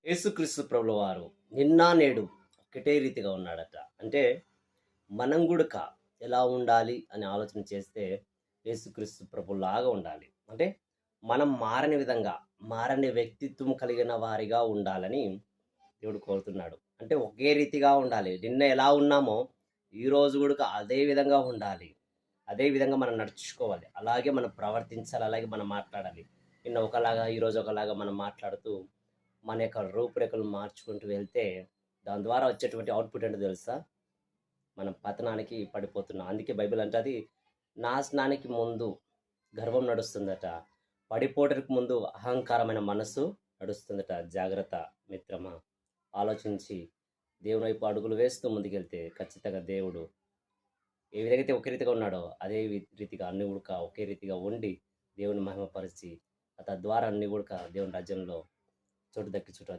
యేసుక్రీస్తు ప్రభుల వారు నిన్న నేడు ఒకటే రీతిగా ఉన్నాడట. అంటే మనం గుడక ఎలా ఉండాలి అని ఆలోచన చేస్తే యేసుక్రీస్తు ప్రభులాగా ఉండాలి. అంటే మనం మారని విధంగా, మారని వ్యక్తిత్వం కలిగిన వారిగా ఉండాలని దేవుడు కోరుతున్నాడు. అంటే ఒకే రీతిగా ఉండాలి. నిన్న ఎలా ఉన్నామో ఈరోజు గూడక అదే విధంగా ఉండాలి. అదే విధంగా మనం నడుచుకోవాలి. అలాగే మనం ప్రవర్తించాలి. అలాగే మనం మాట్లాడాలి. నిన్న ఒకలాగా, ఈరోజు ఒకలాగా మనం మాట్లాడుతూ మన యొక్క రూపురేఖలు మార్చుకుంటూ వెళ్తే దాని ద్వారా వచ్చేటువంటి అవుట్‌పుట్ ఏంటో తెలుసా? మనం పతనానికి పడిపోతున్నాం. అందుకే బైబిల్ అంటది, నాశనానికి ముందు గర్వం నడుస్తుందట. పడిపోవడానికి ముందు అహంకారమైన మనస్సు నడుస్తుందట. జాగ్రత్త మిత్రమా. ఆలోచించి దేవుని వైపు అడుగులు వేస్తూ ముందుకెళ్తే ఖచ్చితంగా దేవుడు ఏ విధంగా అయితే ఒకే రీతిగా ఉన్నాడో అదే రీతిగా అన్ని కూడా ఒకే రీతిగా ఉండి దేవుని మహిమపరిచి తద్వారా అన్ని కూడా దేవుని రాజ్యంలో చోటు దక్కించుట